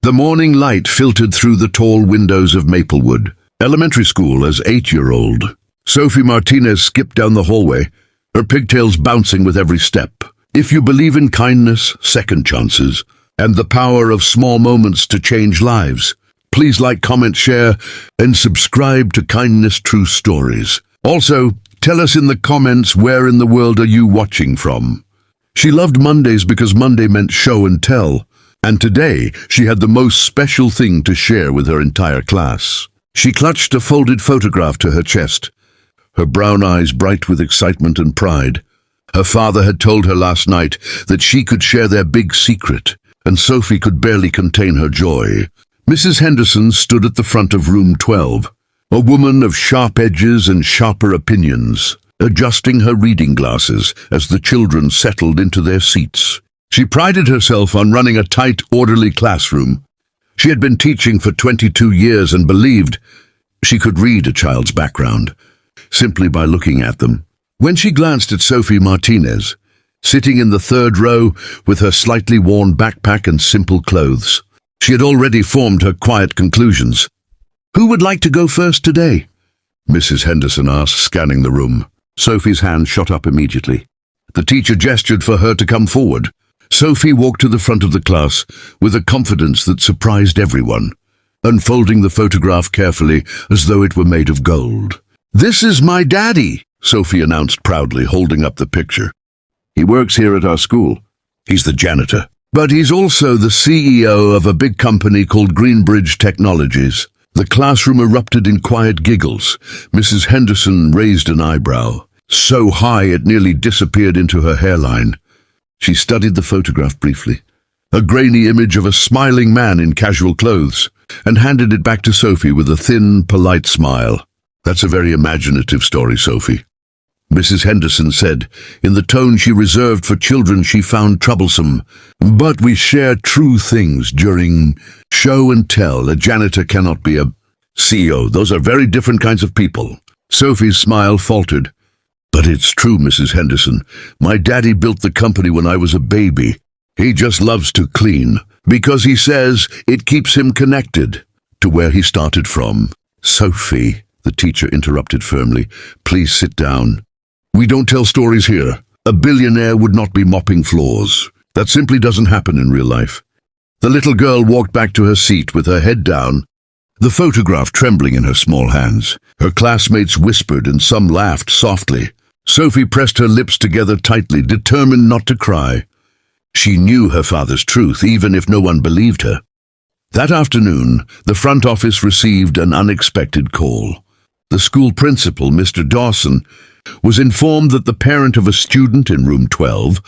The morning light filtered through the tall windows of Maplewood Elementary School as 8-year-old. Sophie Martinez skipped down the hallway, her pigtails bouncing with every step. If you believe in kindness, second chances, and the power of small moments to change lives, please like, comment, share, and subscribe to Kindness True Stories. Also, tell us in the comments where in the world are you watching from. She loved Mondays because Monday meant show and tell, and today she had the most special thing to share with her entire class. She clutched a folded photograph to her chest, her brown eyes bright with excitement and pride. Her father had told her last night that she could share their big secret, and Sophie could barely contain her joy. Mrs. Henderson stood at the front of room 12, a woman of sharp edges and sharper opinions, adjusting her reading glasses as the children settled into their seats. She prided herself on running a tight, orderly classroom. She had been teaching for 22 years and believed she could read a child's background simply by looking at them. When she glanced at Sophie Martinez, sitting in the third row with her slightly worn backpack and simple clothes, she had already formed her quiet conclusions. "Who would like to go first today?" Mrs. Henderson asked, scanning the room. Sophie's hand shot up immediately. The teacher gestured for her to come forward. Sophie walked to the front of the class with a confidence that surprised everyone, unfolding the photograph carefully as though it were made of gold. "This is my daddy," Sophie announced proudly, holding up the picture. "He works here at our school. He's the janitor. But he's also the CEO of a big company called Greenbridge Technologies." The classroom erupted in quiet giggles. Mrs. Henderson raised an eyebrow, so high it nearly disappeared into her hairline. She studied the photograph briefly, a grainy image of a smiling man in casual clothes, and handed it back to Sophie with a thin, polite smile. "That's a very imaginative story, Sophie," Mrs. Henderson said, in the tone she reserved for children she found troublesome. "But we share true things during show and tell. A janitor cannot be a CEO. Those are very different kinds of people." Sophie's smile faltered. "But it's true, Mrs. Henderson. My daddy built the company when I was a baby. He just loves to clean, because he says it keeps him connected to where he started from." "Sophie," the teacher interrupted firmly, "please sit down. We don't tell stories here. A billionaire would not be mopping floors. That simply doesn't happen in real life." The little girl walked back to her seat with her head down, the photograph trembling in her small hands. Her classmates whispered and some laughed softly. Sophie pressed her lips together tightly, determined not to cry. She knew her father's truth, even if no one believed her. That afternoon, the front office received an unexpected call. The school principal, Mr. Dawson, was informed that the parent of a student in room 12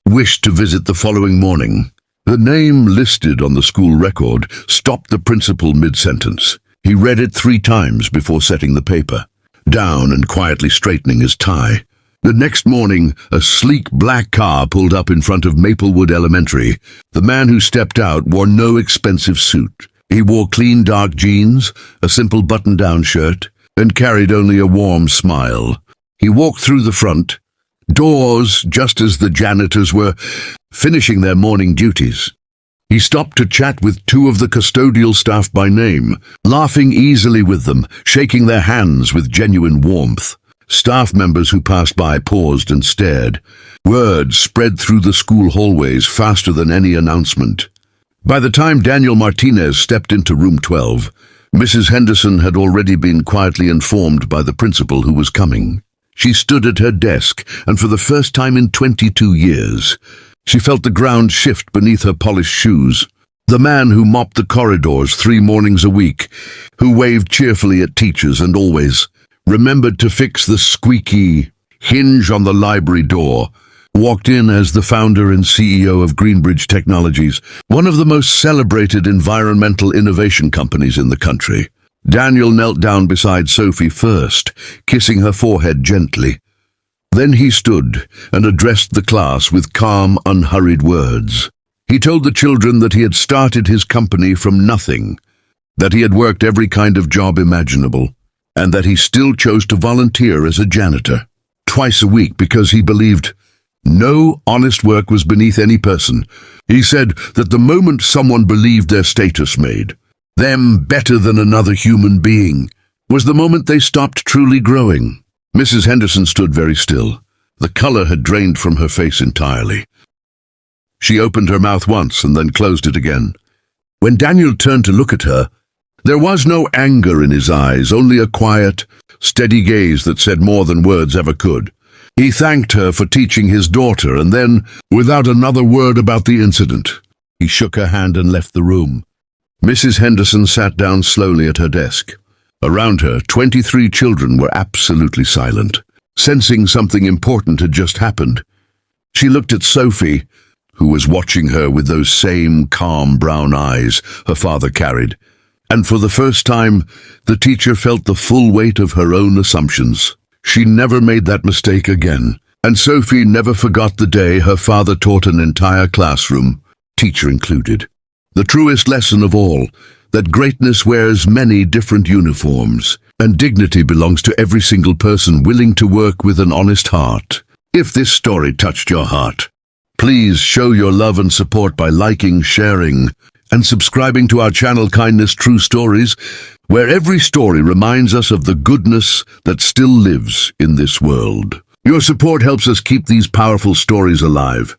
wished to visit the following morning. The name listed on the school record stopped the principal mid-sentence. He read it 3 times before setting the paper down and quietly straightening his tie. The next morning, a sleek black car pulled up in front of Maplewood Elementary. The man who stepped out wore no expensive suit. He wore clean dark jeans, a simple button-down shirt, and carried only a warm smile. He walked through the front doors just as the janitors were finishing their morning duties. He stopped to chat with 2 of the custodial staff by name, laughing easily with them, shaking their hands with genuine warmth. Staff members who passed by paused and stared. Word spread through the school hallways faster than any announcement. By the time Daniel Martinez stepped into room 12, Mrs. Henderson had already been quietly informed by the principal who was coming. She stood at her desk, and for the first time in 22 years, she felt the ground shift beneath her polished shoes. The man who mopped the corridors 3 mornings a week, who waved cheerfully at teachers and always remembered to fix the squeaky hinge on the library door, walked in as the founder and CEO of Greenbridge Technologies, one of the most celebrated environmental innovation companies in the country. Daniel knelt down beside Sophie first, kissing her forehead gently. Then he stood and addressed the class with calm, unhurried words. He told the children that he had started his company from nothing, that he had worked every kind of job imaginable, and that he still chose to volunteer as a janitor, twice a week, because he believed no honest work was beneath any person, He said that the moment someone believed their status made them better than another human being was the moment they stopped truly growing. Mrs. Henderson stood very still. The color had drained from her face entirely. She opened her mouth once and then closed it again. When Daniel turned to look at her, there was no anger in his eyes, only a quiet, steady gaze that said more than words ever could. He thanked her for teaching his daughter, and then, without another word about the incident, he shook her hand and left the room. Mrs. Henderson sat down slowly at her desk. Around her, 23 children were absolutely silent, sensing something important had just happened. She looked at Sophie, who was watching her with those same calm brown eyes her father carried, and for the first time, the teacher felt the full weight of her own assumptions. She never made that mistake again, and Sophie never forgot the day her father taught an entire classroom, teacher included. The truest lesson of all, that greatness wears many different uniforms, and dignity belongs to every single person willing to work with an honest heart. If this story touched your heart, please show your love and support by liking, sharing, and subscribing to our channel Kindness True Stories, where every story reminds us of the goodness that still lives in this world. Your support helps us keep these powerful stories alive.